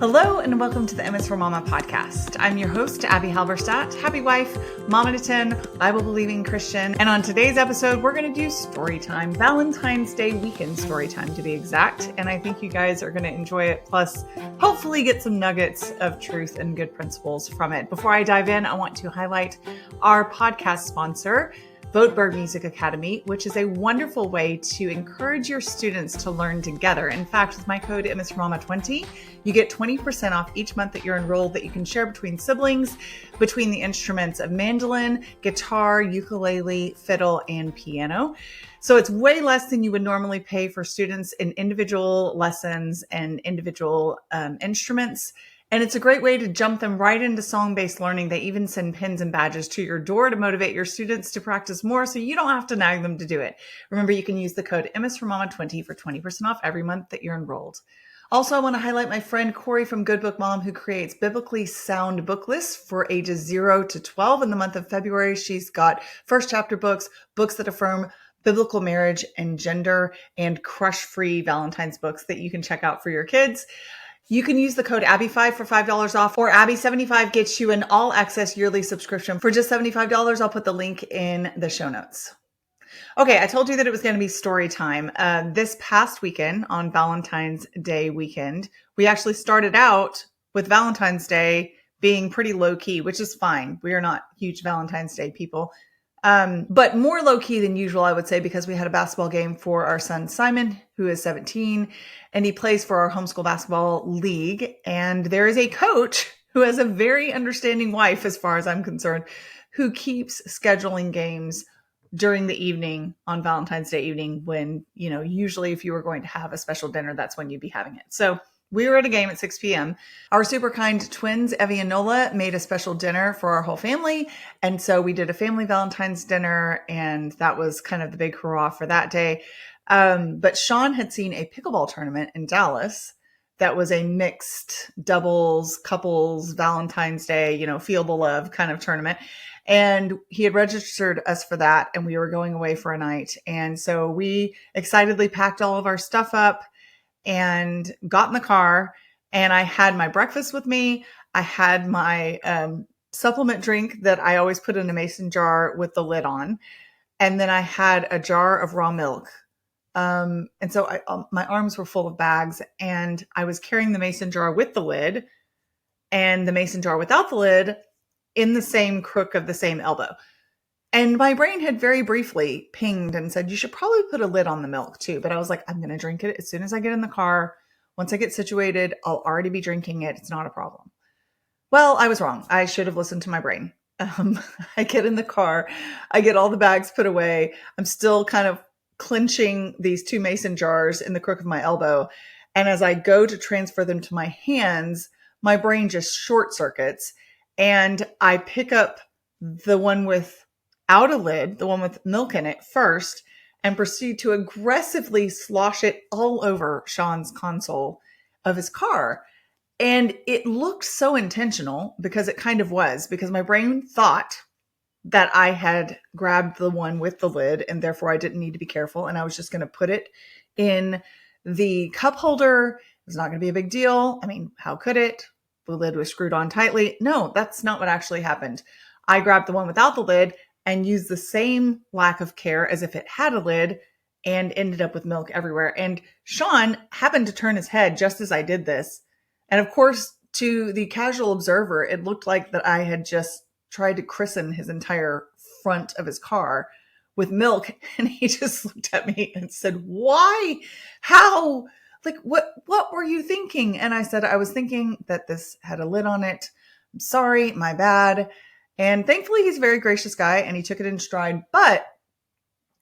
Hello and welcome to the M is for Mama podcast. I'm your host, Abby Halberstadt, happy wife, mama to 10, Bible-believing Christian. And on today's episode, we're going to do story time, Valentine's Day weekend story time to be exact. And I think you guys are going to enjoy it. Plus, hopefully get some nuggets of truth and good principles from it. Before I dive in, I want to highlight our podcast sponsor, Voteberg Music Academy, which is a wonderful way to encourage your students to learn together. In fact, with my code MSForMama20, you get 20% off each month that you're enrolled that you can share between siblings, between the instruments of mandolin, guitar, ukulele, fiddle, and piano. So it's way less than you would normally pay for students in individual lessons and individual instruments. And it's a great way to jump them right into song-based learning. They even send pins and badges to your door to motivate your students to practice more so you don't have to nag them to do it. Remember, you can use the code MSForMama20 for 20% off every month that you're enrolled. Also, I want to highlight my friend Corey from Good Book Mom, who creates biblically sound book lists for ages 0 to 12. In the month of February, she's got first chapter books, books that affirm biblical marriage and gender, and crush-free Valentine's books that you can check out for your kids. You can use the code Abby5 for $5 off, or Abby75 gets you an all-access yearly subscription for just $75. I'll put the link in the show notes. Okay, I told you that it was going to be story time. This past weekend, on Valentine's Day weekend, we actually started out with Valentine's Day being pretty low-key, which is fine. We are not huge Valentine's Day people. But more low-key than usual, I would say, because we had a basketball game for our son, Simon, who is 17, and he plays for our homeschool basketball league. And there is a coach who has a very understanding wife, as far as I'm concerned, who keeps scheduling games during the evening on Valentine's Day evening when, usually if you were going to have a special dinner, that's when you'd be having it. So we were at a game at 6 p.m. Our super kind twins, Evie and Nola, made a special dinner for our whole family. And so we did a family Valentine's dinner, and that was kind of the big hurrah for that day. But Shaun had seen a pickleball tournament in Dallas that was a mixed doubles, couples, Valentine's Day, feel the love kind of tournament. And he had registered us for that, and we were going away for a night. And so we excitedly packed all of our stuff up and got in the car, and I had my breakfast with me. I had my supplement drink that I always put in a mason jar with the lid on. And then I had a jar of raw milk. And so my arms were full of bags, and I was carrying the mason jar with the lid and the mason jar without the lid in the same crook of the same elbow. And my brain had very briefly pinged and said, you should probably put a lid on the milk too. But I was like, I'm going to drink it as soon as I get in the car. Once I get situated, I'll already be drinking it. It's not a problem. Well, I was wrong. I should have listened to my brain. I get in the car. I get all the bags put away. I'm still kind of clenching these two mason jars in the crook of my elbow. And as I go to transfer them to my hands, my brain just short circuits. And I pick up the one without a lid, the one with milk in it first, and proceed to aggressively slosh it all over Shaun's console of his car. And it looked so intentional, because it kind of was, because my brain thought that I had grabbed the one with the lid and therefore I didn't need to be careful. And I was just going to put it in the cup holder. It was not going to be a big deal. I mean, how could it? The lid was screwed on tightly. No, that's not what actually happened. I grabbed the one without the lid and used the same lack of care as if it had a lid, and ended up with milk everywhere. And Shaun happened to turn his head just as I did this. And of course, to the casual observer, it looked like that I had just tried to christen his entire front of his car with milk. And he just looked at me and said, why? How? Like, what were you thinking? And I said, I was thinking that this had a lid on it. I'm sorry, my bad. And thankfully, he's a very gracious guy, and he took it in stride. But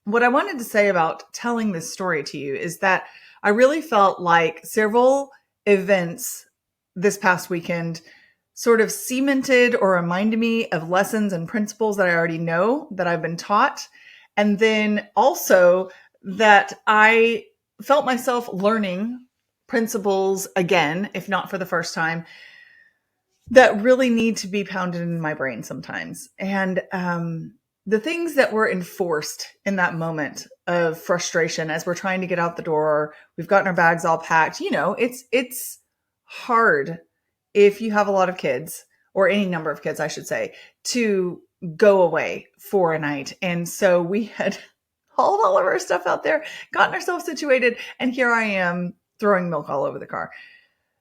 what I wanted to say about telling this story to you is that I really felt like several events this past weekend sort of cemented or reminded me of lessons and principles that I already know, that I've been taught. And then also that I felt myself learning principles again, if not for the first time, that really need to be pounded in my brain sometimes. And the things that were enforced in that moment of frustration as we're trying to get out the door, we've gotten our bags all packed, it's hard if you have a lot of kids, or any number of kids, I should say, to go away for a night. And so we had hauled all of our stuff out there, gotten ourselves situated, and here I am throwing milk all over the car.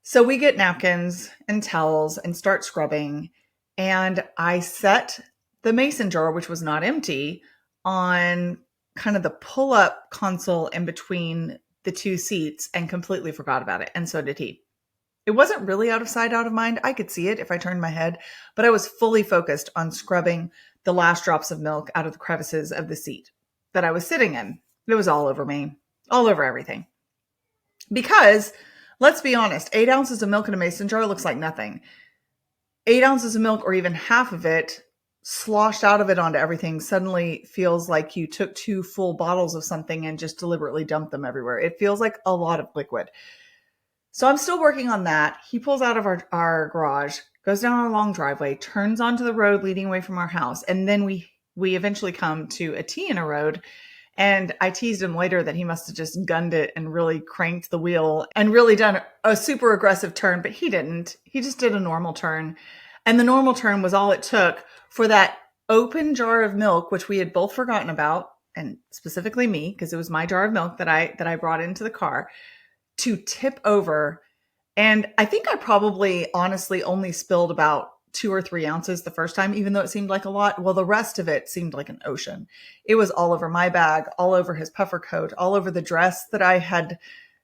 So we get napkins and towels and start scrubbing. And I set the mason jar, which was not empty, on kind of the pull-up console in between the two seats and completely forgot about it. And so did he. It wasn't really out of sight, out of mind. I could see it if I turned my head, but I was fully focused on scrubbing the last drops of milk out of the crevices of the seat that I was sitting in. It was all over me, all over everything. Because, let's be honest, 8 ounces of milk in a mason jar looks like nothing. 8 ounces of milk, or even half of it, sloshed out of it onto everything, suddenly feels like you took 2 full bottles of something and just deliberately dumped them everywhere. It feels like a lot of liquid. So I'm still working on that. He pulls out of our garage, goes down a long driveway, turns onto the road leading away from our house. And then we eventually come to a T in a road. And I teased him later that he must have just gunned it and really cranked the wheel and really done a super aggressive turn, but he didn't. He just did a normal turn. And the normal turn was all it took for that open jar of milk, which we had both forgotten about, and specifically me, because it was my jar of milk that I brought into the car, to tip over. And I think I probably honestly only spilled about 2 or 3 ounces the first time, even though it seemed like a lot. Well, the rest of it seemed like an ocean. It was all over my bag, all over his puffer coat, all over the dress that I had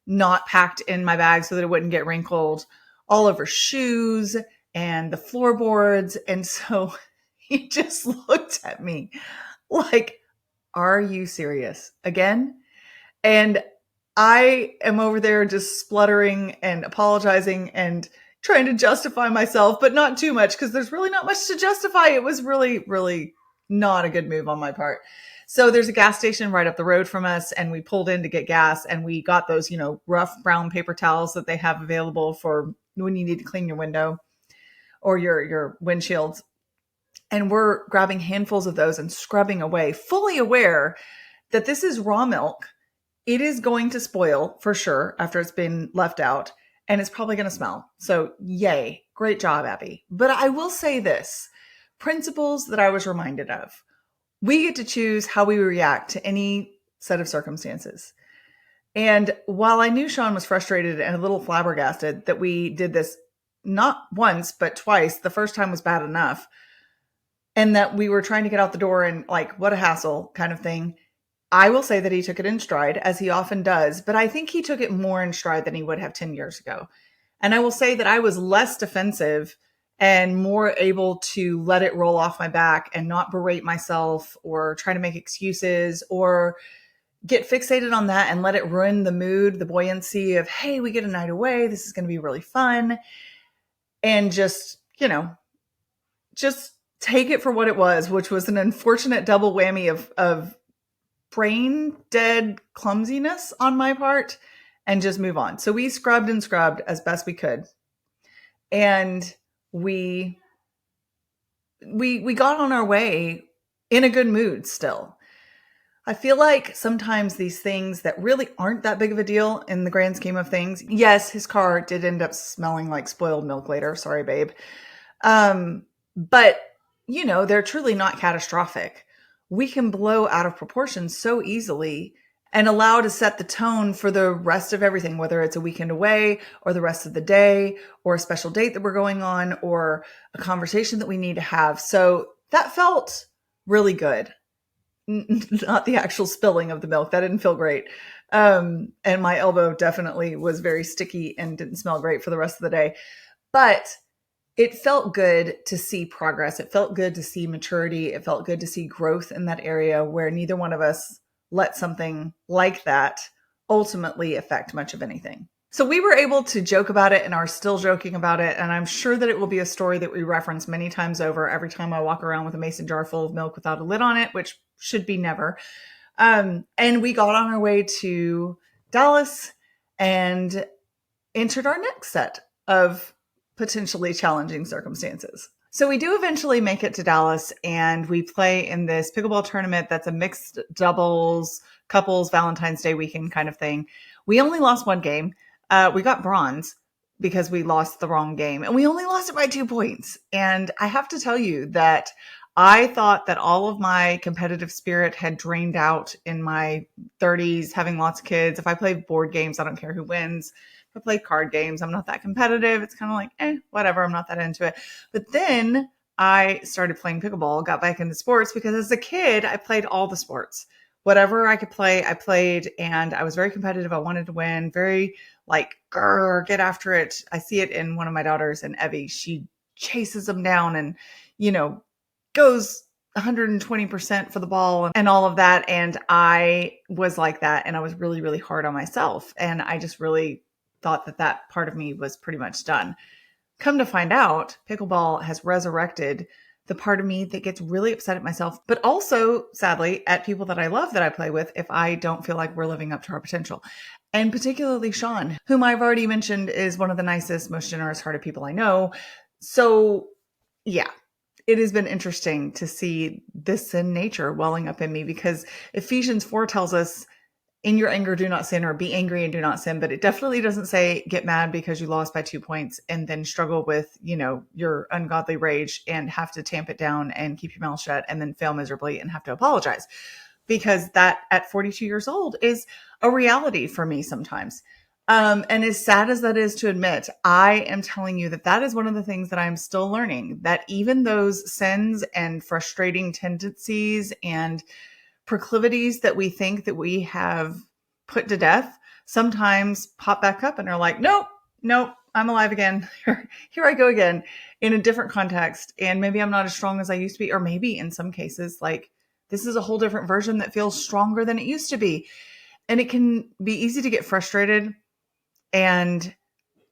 not packed in my bag so that it wouldn't get wrinkled, all over shoes and the floorboards. And so he just looked at me like, are you serious again? And I am over there just spluttering and apologizing and trying to justify myself, but not too much because there's really not much to justify. It was really, really not a good move on my part. So there's a gas station right up the road from us, and we pulled in to get gas, and we got those, rough brown paper towels that they have available for when you need to clean your window or your windshields. And we're grabbing handfuls of those and scrubbing away, fully aware that this is raw milk. It is going to spoil for sure after it's been left out, and it's probably going to smell. So yay, great job, Abby. But I will say this, principles that I was reminded of. We get to choose how we react to any set of circumstances. And while I knew Shaun was frustrated and a little flabbergasted that we did this not once, but twice, the first time was bad enough, and that we were trying to get out the door and like, what a hassle kind of thing, I will say that he took it in stride, as he often does, but I think he took it more in stride than he would have 10 years ago. And I will say that I was less defensive and more able to let it roll off my back and not berate myself or try to make excuses or get fixated on that and let it ruin the mood, the buoyancy of, hey, we get a night away. This is going to be really fun. And just take it for what it was, which was an unfortunate double whammy of brain dead clumsiness on my part, and just move on. So we scrubbed and scrubbed as best we could. And we got on our way in a good mood still. I feel like sometimes these things that really aren't that big of a deal in the grand scheme of things. Yes, his car did end up smelling like spoiled milk later. Sorry, babe. But they're truly not catastrophic. We can blow out of proportion so easily and allow to set the tone for the rest of everything, whether it's a weekend away or the rest of the day or a special date that we're going on or a conversation that we need to have. So that felt really good. Not the actual spilling of the milk. That didn't feel great. And my elbow definitely was very sticky and didn't smell great for the rest of the day. But it felt good to see progress. It felt good to see maturity. It felt good to see growth in that area where neither one of us let something like that ultimately affect much of anything. So we were able to joke about it and are still joking about it. And I'm sure that it will be a story that we reference many times over every time I walk around with a mason jar full of milk without a lid on it, which should be never. And we got on our way to Dallas and entered our next set of potentially challenging circumstances. So we do eventually make it to Dallas, and we play in this pickleball tournament that's a mixed doubles, couples, Valentine's Day weekend kind of thing. We only lost one game. We got bronze, because we lost the wrong game, and we only lost it by 2 points. And I have to tell you that I thought that all of my competitive spirit had drained out in my 30s, having lots of kids. If I play board games, I don't care who wins. If I play card games, I'm not that competitive. It's kind of like, whatever. I'm not that into it. But then I started playing pickleball, got back into sports because as a kid, I played all the sports. Whatever I could play, I played, and I was very competitive. I wanted to win, very like, grr, get after it. I see it in one of my daughters, and Evie. She chases them down and, goes 120% for the ball and all of that. And I was like that. And I was really, really hard on myself. And I just really thought that part of me was pretty much done. Come to find out, pickleball has resurrected the part of me that gets really upset at myself, but also, sadly, at people that I love that I play with if I don't feel like we're living up to our potential. And particularly Shaun, whom I've already mentioned is one of the nicest, most generous-hearted people I know. So, yeah, it has been interesting to see this sin nature welling up in me because Ephesians 4 tells us, in your anger, do not sin, or be angry and do not sin. But it definitely doesn't say get mad because you lost by 2 points and then struggle with, your ungodly rage and have to tamp it down and keep your mouth shut and then fail miserably and have to apologize. Because that at 42 years old is a reality for me sometimes. And as sad as that is to admit, I am telling you that is one of the things that I'm still learning, that even those sins and frustrating tendencies and proclivities that we think that we have put to death sometimes pop back up and are like, nope, I'm alive again. Here I go again in a different context. And maybe I'm not as strong as I used to be, or maybe in some cases, like this is a whole different version that feels stronger than it used to be. And it can be easy to get frustrated and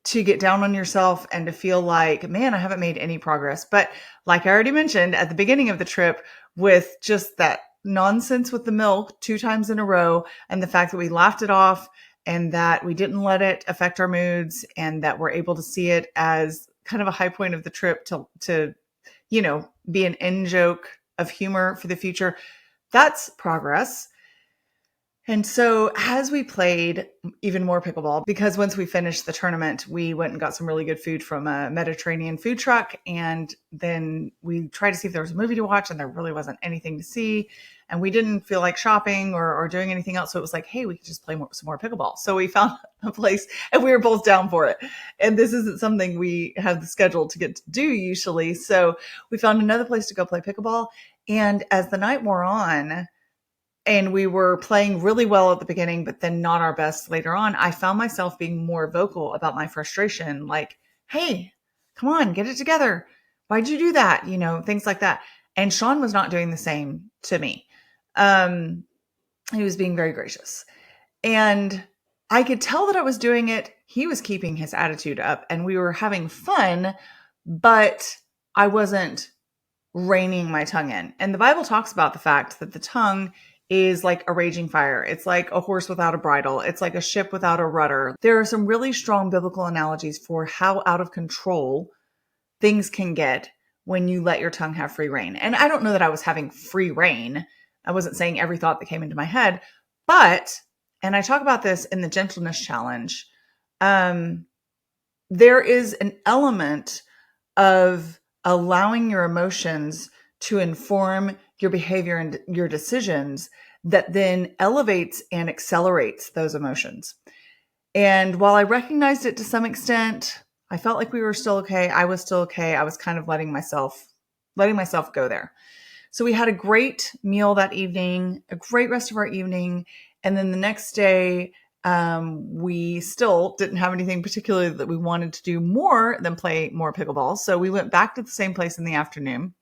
to get down on yourself and to feel like, man, I haven't made any progress. But like I already mentioned at the beginning of the trip, with just that nonsense with the milk 2 times in a row, and the fact that we laughed it off and that we didn't let it affect our moods, and that we're able to see it as kind of a high point of the trip to be an in joke of humor for the future. That's progress. And so as we played even more pickleball, because once we finished the tournament, we went and got some really good food from a Mediterranean food truck. And then we tried to see if there was a movie to watch, and there really wasn't anything to see. And we didn't feel like shopping or doing anything else. So it was like, hey, we could just play some more pickleball. So we found a place and we were both down for it. And this isn't something we have the schedule to get to do usually. So we found another place to go play pickleball. And as the night wore on, and we were playing really well at the beginning, but then not our best later on, I found myself being more vocal about my frustration. Like, hey, come on, get it together. Why'd you do that? Things like that. And Shaun was not doing the same to me. He was being very gracious. And I could tell that I was doing it. He was keeping his attitude up and we were having fun, but I wasn't reining my tongue in. And the Bible talks about the fact that the tongue is like a raging fire. It's like a horse without a bridle. It's like a ship without a rudder. There are some really strong biblical analogies for how out of control things can get when you let your tongue have free reign. And I don't know that I was having free reign. I wasn't saying every thought that came into my head, but, and I talk about this in the gentleness challenge, there is an element of allowing your emotions to inform your behavior and your decisions that then elevates and accelerates those emotions. And while I recognized it to some extent, I felt like we were still okay. I was still okay. I was kind of letting myself go there. So we had a great meal that evening, a great rest of our evening. And then the next day, we still didn't have anything particularly that we wanted to do more than play more pickleball. So we went back to the same place in the afternoon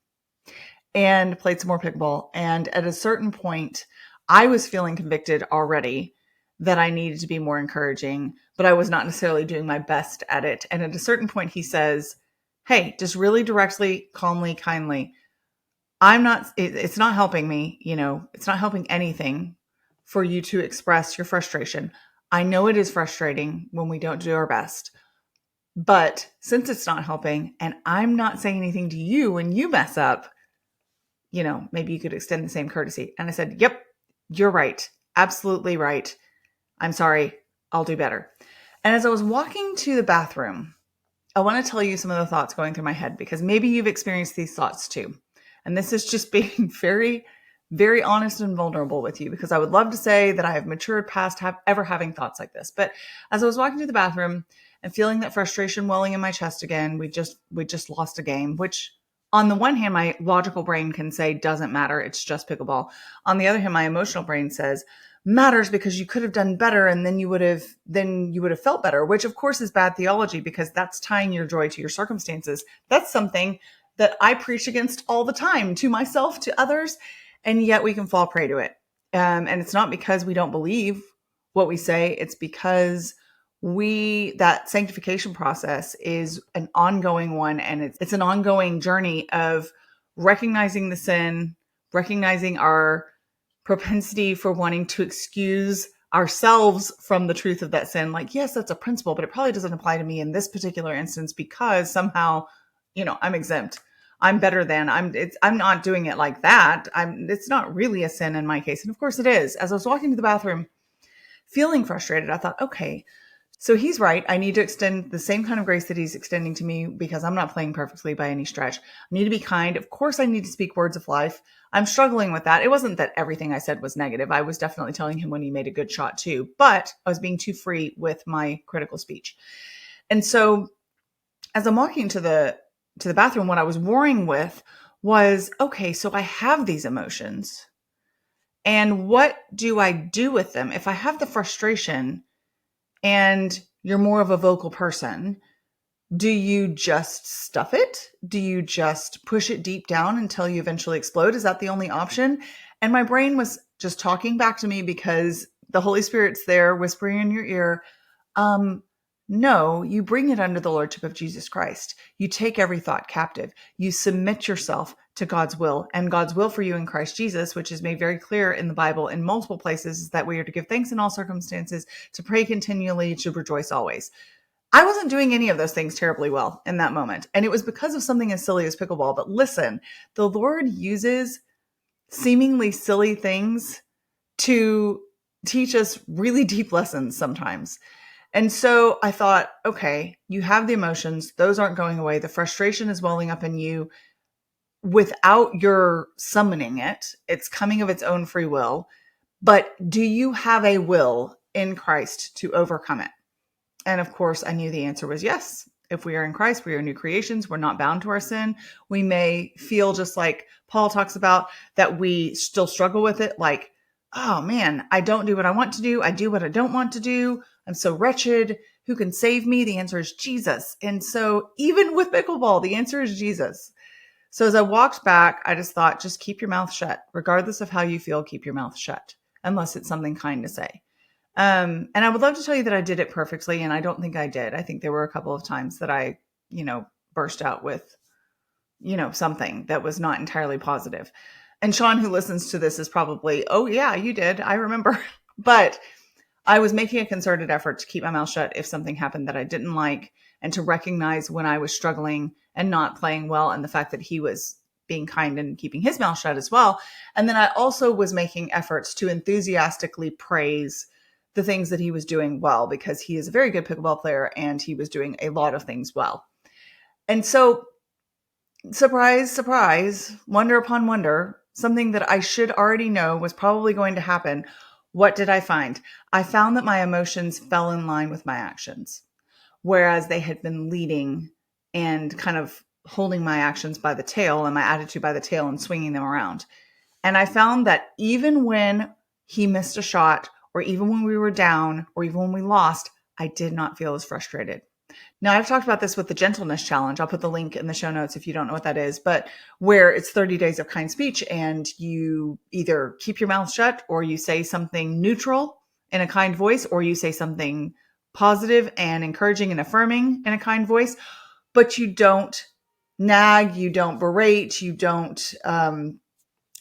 and played some more pickleball. And at a certain point, I was feeling convicted already that I needed to be more encouraging, but I was not necessarily doing my best at it. And at a certain point, he says, hey, just really directly, calmly, kindly, it's not helping me, it's not helping anything for you to express your frustration. I know it is frustrating when we don't do our best, but since it's not helping and I'm not saying anything to you when you mess up, maybe you could extend the same courtesy. And I said, yep, you're right. Absolutely right. I'm sorry. I'll do better. And as I was walking to the bathroom, I want to tell you some of the thoughts going through my head because maybe you've experienced these thoughts too. And this is just being very, very honest and vulnerable with you because I would love to say that I have matured past ever having thoughts like this. But as I was walking to the bathroom and feeling that frustration welling in my chest again, we just lost a game, which on the one hand, my logical brain can say doesn't matter. It's just pickleball. On the other hand, my emotional brain says matters because you could have done better and then you would have felt better, which of course is bad theology because that's tying your joy to your circumstances. That's something that I preach against all the time to myself, to others, and yet we can fall prey to it. And it's not because we don't believe what we say. It's because that sanctification process is an ongoing one. And it's an ongoing journey of recognizing the sin, recognizing our propensity for wanting to excuse ourselves from the truth of that sin. Like, yes, that's a principle, but it probably doesn't apply to me in this particular instance because somehow, I'm exempt. I'm better than I'm not doing it like that. It's not really a sin in my case. And of course it is. As I was walking to the bathroom, feeling frustrated, I thought, okay, so he's right. I need to extend the same kind of grace that he's extending to me because I'm not playing perfectly by any stretch. I need to be kind. Of course, I need to speak words of life. I'm struggling with that. It wasn't that everything I said was negative. I was definitely telling him when he made a good shot too, but I was being too free with my critical speech. And so as I'm walking to the bathroom, what I was warring with was, okay, so I have these emotions and what do I do with them? If I have the frustration, and you're more of a vocal person, do you just stuff it? Do you just push it deep down until you eventually explode? Is that the only option? And my brain was just talking back to me because the Holy Spirit's there whispering in your ear. No, you bring it under the Lordship of Jesus Christ. You take every thought captive. You submit yourself to God's will, and God's will for you in Christ Jesus, which is made very clear in the Bible in multiple places, is that we are to give thanks in all circumstances, to pray continually, to rejoice always. I wasn't doing any of those things terribly well in that moment. And it was because of something as silly as pickleball. But listen, the Lord uses seemingly silly things to teach us really deep lessons sometimes. And so I thought, okay, you have the emotions. Those aren't going away. The frustration is welling up in you without your summoning it. It's coming of its own free will. But do you have a will in Christ to overcome it? And of course, I knew the answer was yes. If we are in Christ, we are new creations. We're not bound to our sin. We may feel just like Paul talks about that we still struggle with it. Like, oh man, I don't do what I want to do. I do what I don't want to do. I'm so wretched. Who can save me? The answer is Jesus. And so even with pickleball, the answer is Jesus. So as I walked back, I just thought, just keep your mouth shut. Regardless of how you feel, keep your mouth shut, unless it's something kind to say. And I would love to tell you that I did it perfectly, and I don't think I did. I think there were a couple of times that I, burst out with, something that was not entirely positive. And Shaun, who listens to this, is probably, oh yeah, you did. I remember. But I was making a concerted effort to keep my mouth shut if something happened that I didn't like, and to recognize when I was struggling and not playing well, and the fact that he was being kind and keeping his mouth shut as well. And then I also was making efforts to enthusiastically praise the things that he was doing well, because he is a very good pickleball player and he was doing a lot of things well. And so, surprise, surprise, wonder upon wonder, something that I should already know was probably going to happen. What did I find? I found that my emotions fell in line with my actions, whereas they had been leading and kind of holding my actions by the tail and my attitude by the tail and swinging them around. And I found that even when he missed a shot, or even when we were down, or even when we lost, I did not feel as frustrated. Now, I've talked about this with the gentleness challenge. I'll put the link in the show notes if you don't know what that is, but where it's 30 days of kind speech, and you either keep your mouth shut, or you say something neutral in a kind voice, or you say something positive and encouraging and affirming in a kind voice, but you don't nag, you don't berate, you don't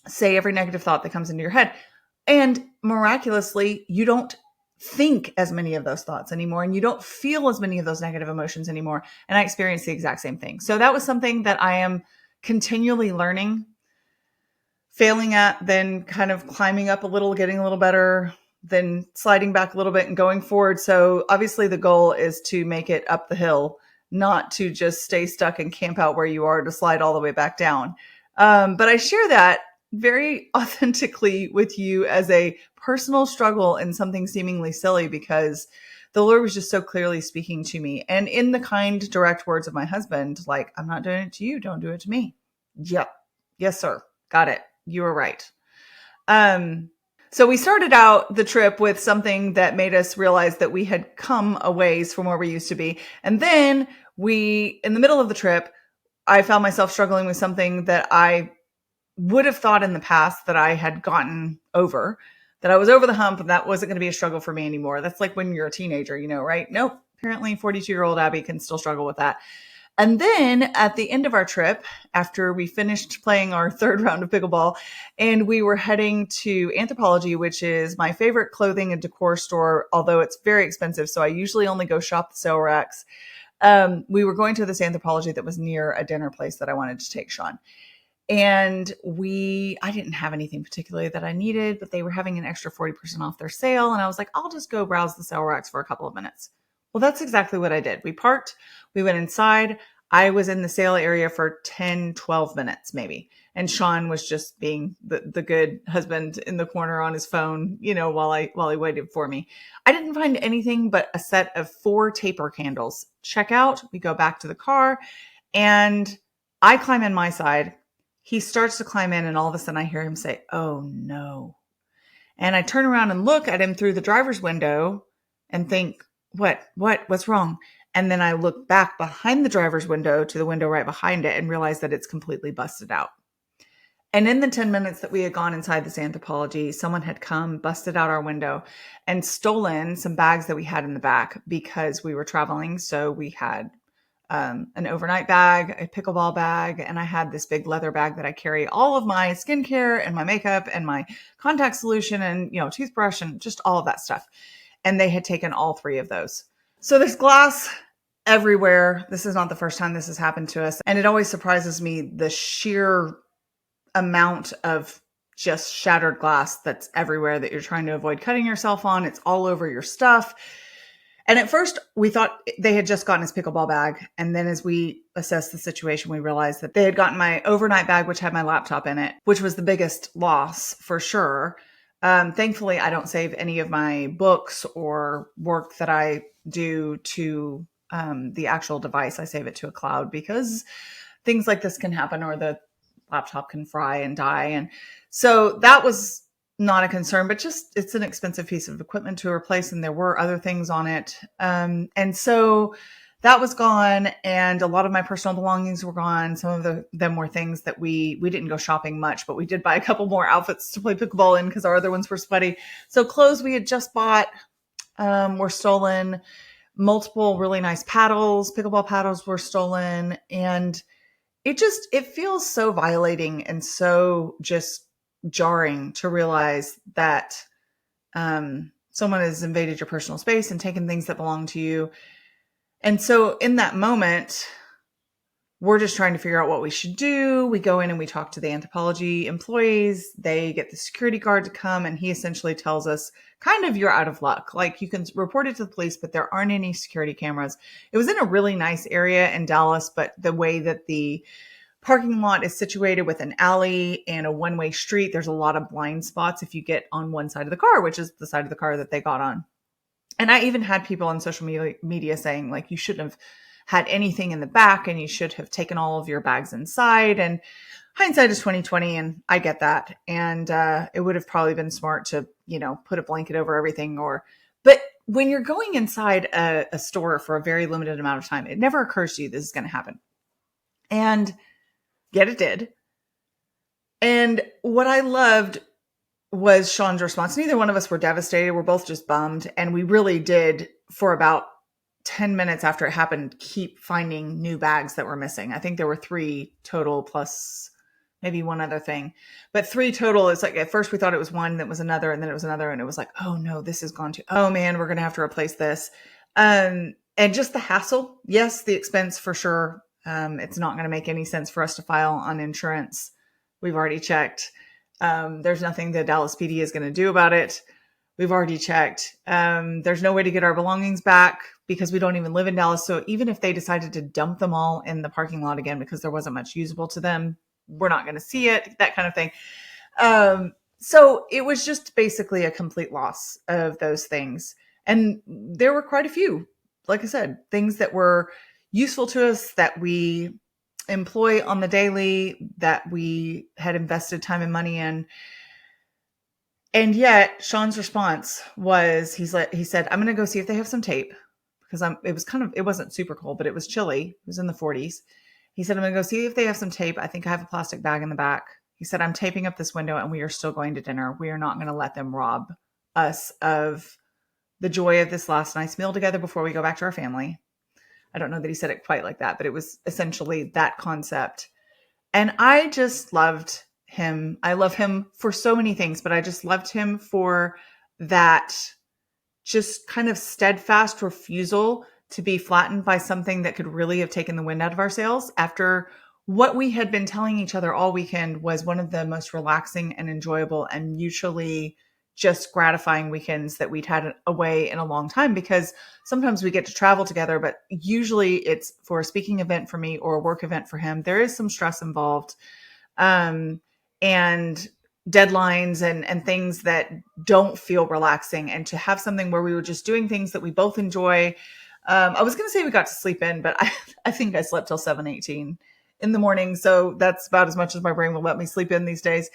say every negative thought that comes into your head. And miraculously, you don't think as many of those thoughts anymore, and you don't feel as many of those negative emotions anymore. And I experienced the exact same thing. So that was something that I am continually learning, failing at, then kind of climbing up a little, getting a little better, then sliding back a little bit and going forward. So obviously the goal is to make it up the hill not to just stay stuck and camp out where you are to slide all the way back down. But I share that very authentically with you as a personal struggle and something seemingly silly, because the Lord was just so clearly speaking to me, and in the kind, direct words of my husband, like, I'm not doing it to you. Don't do it to me. Yep. Yes, sir. Got it. You were right. So we started out the trip with something that made us realize that we had come a ways from where we used to be. And then in the middle of the trip, I found myself struggling with something that I would have thought in the past that I had gotten over, that I was over the hump, and that wasn't going to be a struggle for me anymore. That's like when you're a teenager, right? Nope. Apparently 42-year-old Abby can still struggle with that. And then at the end of our trip, after we finished playing our third round of pickleball, and we were heading to Anthropologie, which is my favorite clothing and decor store, although it's very expensive. So I usually only go shop the sale racks. We were going to this Anthropologie that was near a dinner place that I wanted to take Shaun. And I didn't have anything particularly that I needed, but they were having an extra 40% off their sale. And I was like, I'll just go browse the sale racks for a couple of minutes. Well, that's exactly what I did. We parked, we went inside. I was in the sale area for 10, 12 minutes maybe. And Shaun was just being the good husband in the corner on his phone, while he waited for me. I didn't find anything but a set of 4 taper candles. Check out, we go back to the car, and I climb in my side. He starts to climb in, and all of a sudden I hear him say, "Oh no." And I turn around and look at him through the driver's window and think, what's wrong? And then I look back behind the driver's window to the window right behind it and realize that it's completely busted out. And in the 10 minutes that we had gone inside this Anthropologie, someone had come, busted out our window, and stolen some bags that we had in the back because we were traveling. So we had an overnight bag, a pickleball bag, and I had this big leather bag that I carry all of my skincare and my makeup and my contact solution and, toothbrush and just all of that stuff. And they had taken all 3 of those. So there's glass everywhere. This is not the first time this has happened to us. And it always surprises me the sheer amount of just shattered glass that's everywhere that you're trying to avoid cutting yourself on. It's all over your stuff. And at first we thought they had just gotten his pickleball bag. And then as we assessed the situation, we realized that they had gotten my overnight bag, which had my laptop in it, which was the biggest loss for sure. Thankfully, I don't save any of my books or work that I do to the actual device. I save it to a cloud because things like this can happen, or the laptop can fry and die. And so that was not a concern, but just it's an expensive piece of equipment to replace, and there were other things on it. And so that was gone, and a lot of my personal belongings were gone. Some of them were things that we didn't go shopping much, but we did buy a couple more outfits to play pickleball in because our other ones were sweaty. So clothes we had just bought were stolen. Multiple really nice paddles, pickleball paddles were stolen. And it feels so violating and so just jarring to realize that someone has invaded your personal space and taken things that belong to you. And so in that moment, we're just trying to figure out what we should do. We go in and we talk to the Anthropologie employees. They get the security guard to come, and he essentially tells us, kind of, you're out of luck. Like, you can report it to the police, but there aren't any security cameras. It was in a really nice area in Dallas, but the way that the parking lot is situated with an alley and a one-way street, there's a lot of blind spots if you get on one side of the car, which is the side of the car that they got on. And I even had people on social media saying, like, you shouldn't have had anything in the back and you should have taken all of your bags inside. And hindsight is 2020, and I get that. And it would have probably been smart to, put a blanket over everything. But when you're going inside a store for a very limited amount of time, it never occurs to you this is going to happen. And yet it did. And what I loved was Shaun's response. Neither one of us were devastated. We're both just bummed. And we really did, for about 10 minutes after it happened, keep finding new bags that were missing. I think there were 3 total, plus maybe one other thing. But 3 total. It's like, at first we thought it was one, that was another, and then it was another. And it was like, oh no, this is gone too. Oh man, we're going to have to replace this. And just the hassle. Yes, the expense for sure. It's not going to make any sense for us to file on insurance. We've already checked. There's nothing the Dallas PD is going to do about it. We've already checked. There's no way to get our belongings back because we don't even live in Dallas. So even if they decided to dump them all in the parking lot again because there wasn't much usable to them, we're not going to see it, that kind of thing. So it was just basically a complete loss of those things. And there were quite a few, like I said, things that were useful to us that we employ on the daily, that we had invested time and money in. And yet Shaun's response was, he said, I'm going to go see if they have some tape because it wasn't super cold, but it was chilly. It was in the 40s. He said, I'm going to go see if they have some tape. I think I have a plastic bag in the back. He said, I'm taping up this window and we are still going to dinner. We are not going to let them rob us of the joy of this last nice meal together before we go back to our family. I don't know that he said it quite like that, but it was essentially that concept. And I just loved him. I love him for so many things, but I just loved him for that just kind of steadfast refusal to be flattened by something that could really have taken the wind out of our sails after what we had been telling each other all weekend was one of the most relaxing and enjoyable and mutually just gratifying weekends that we'd had away in a long time, because sometimes we get to travel together, but usually it's for a speaking event for me or a work event for him. There is some stress involved, and deadlines and things that don't feel relaxing. And to have something where we were just doing things that we both enjoy. I was going to say we got to sleep in, but I think I slept till 7:18 in the morning. So that's about as much as my brain will let me sleep in these days.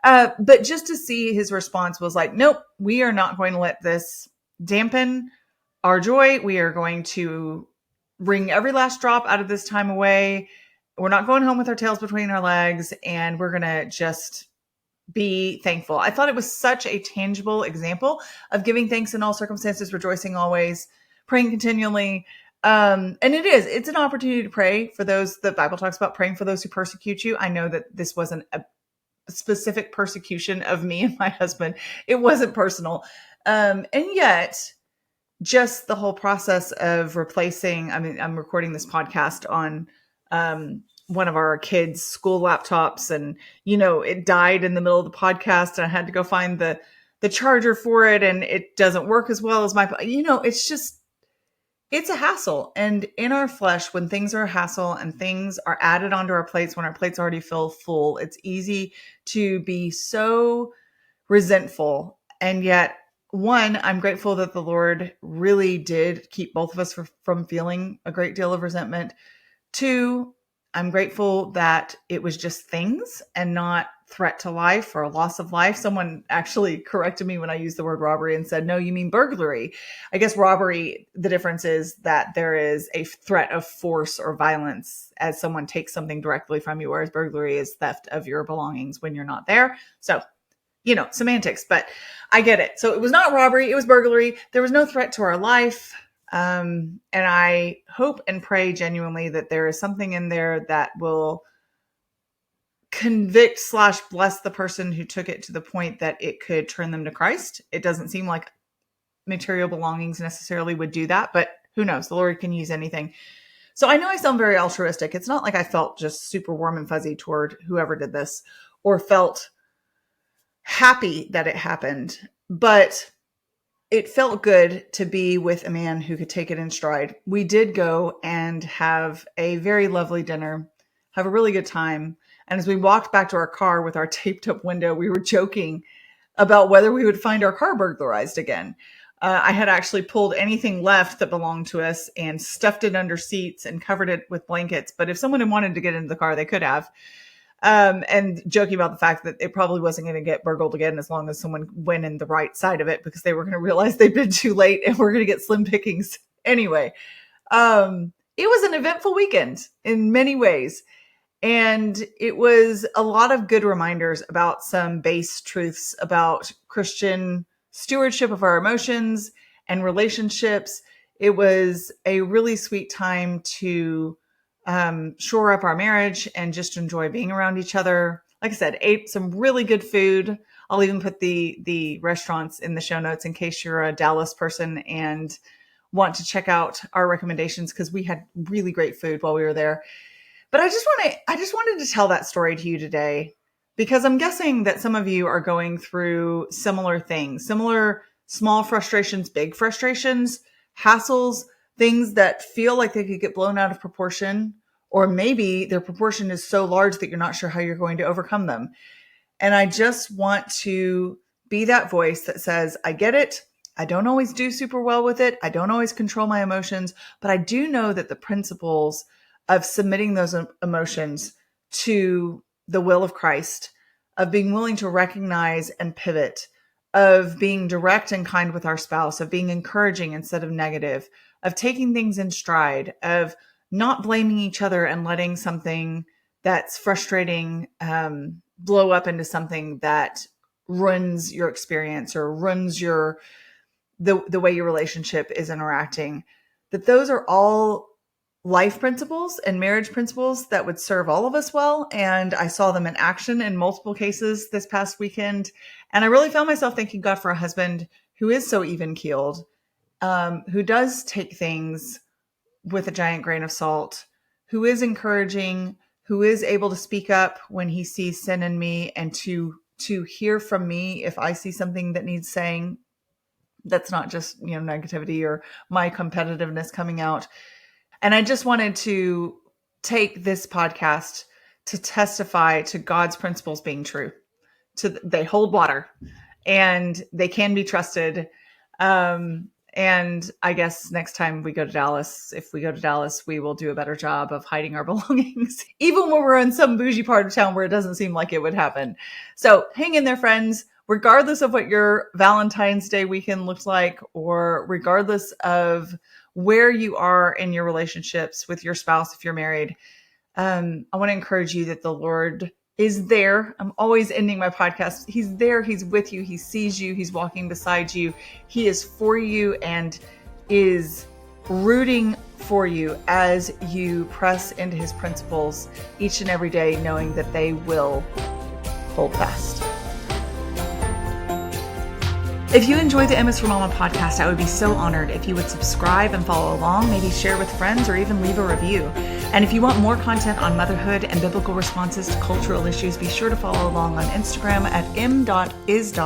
But just to see his response was like, nope, we are not going to let this dampen our joy. We are going to wring every last drop out of this time away. We're not going home with our tails between our legs, and we're going to just be thankful. I thought it was such a tangible example of giving thanks in all circumstances, rejoicing always, praying continually. And it's an opportunity to pray for those. The Bible talks about praying for those who persecute you. I know that this wasn't a specific persecution of me and my husband. It wasn't personal. And yet just the whole process of replacing, I'm recording this podcast on, one of our kids' school laptops, and, it died in the middle of the podcast and I had to go find the charger for it, and it doesn't work as well as it's a hassle. And in our flesh, when things are a hassle and things are added onto our plates, when our plates already feel full, it's easy to be so resentful. And yet, one, I'm grateful that the Lord really did keep both of us from feeling a great deal of resentment. Two, I'm grateful that it was just things and not threat to life or loss of life. Someone actually corrected me when I used the word robbery and said, no, you mean burglary. I guess robbery, the difference is that there is a threat of force or violence as someone takes something directly from you, whereas burglary is theft of your belongings when you're not there. So, semantics, but I get it. So it was not robbery, it was burglary. There was no threat to our life. And I hope and pray genuinely that there is something in there that will convict / bless the person who took it to the point that it could turn them to Christ. It doesn't seem like material belongings necessarily would do that, but who knows? The Lord can use anything. So I know I sound very altruistic. It's not like I felt just super warm and fuzzy toward whoever did this or felt happy that it happened, but it felt good to be with a man who could take it in stride. We did go and have a very lovely dinner, have a really good time. And as we walked back to our car with our taped up window, we were joking about whether we would find our car burglarized again. I had actually pulled anything left that belonged to us and stuffed it under seats and covered it with blankets. But if someone had wanted to get into the car, they could have. And joking about the fact that it probably wasn't going to get burgled again as long as someone went in the right side of it, because they were going to realize they'd been too late and we're going to get slim pickings anyway. It was an eventful weekend in many ways. And it was a lot of good reminders about some base truths about Christian stewardship of our emotions and relationships. It was a really sweet time to shore up our marriage and just enjoy being around each other. Like I said, ate some really good food. I'll even put the restaurants in the show notes in case you're a Dallas person and want to check out our recommendations, because we had really great food while we were there. But I just wanted to tell that story to you today, because I'm guessing that some of you are going through similar things, similar small frustrations, big frustrations, hassles, things that feel like they could get blown out of proportion, or maybe their proportion is so large that you're not sure how you're going to overcome them. And I just want to be that voice that says, I get it. I don't always do super well with it. I don't always control my emotions, but I do know that the principles of submitting those emotions to the will of Christ, of being willing to recognize and pivot, of being direct and kind with our spouse, of being encouraging instead of negative, of taking things in stride, of not blaming each other and letting something that's frustrating blow up into something that ruins your experience or ruins the way your relationship is interacting. That those are all life principles and marriage principles that would serve all of us well. And I saw them in action in multiple cases this past weekend. And I really found myself thanking God for a husband who is so even keeled, who does take things with a giant grain of salt, who is encouraging, who is able to speak up when he sees sin in me, and to hear from me if I see something that needs saying. That's not just, negativity or my competitiveness coming out. And I just wanted to take this podcast to testify to God's principles being true. They hold water and they can be trusted. And I guess next time we go to Dallas, if we go to Dallas, we will do a better job of hiding our belongings, even when we're in some bougie part of town where it doesn't seem like it would happen. So hang in there, friends. Regardless of what your Valentine's Day weekend looks like, or regardless of where you are in your relationships with your spouse, if you're married, I want to encourage you that the Lord is there. I'm always ending my podcast. He's there. He's with you. He sees you. He's walking beside you. He is for you and is rooting for you as you press into his principles each and every day, knowing that they will hold fast. If you enjoy the M is for Mama podcast, I would be so honored if you would subscribe and follow along, maybe share with friends, or even leave a review. And if you want more content on motherhood and biblical responses to cultural issues, be sure to follow along on Instagram at m.is.for.mama.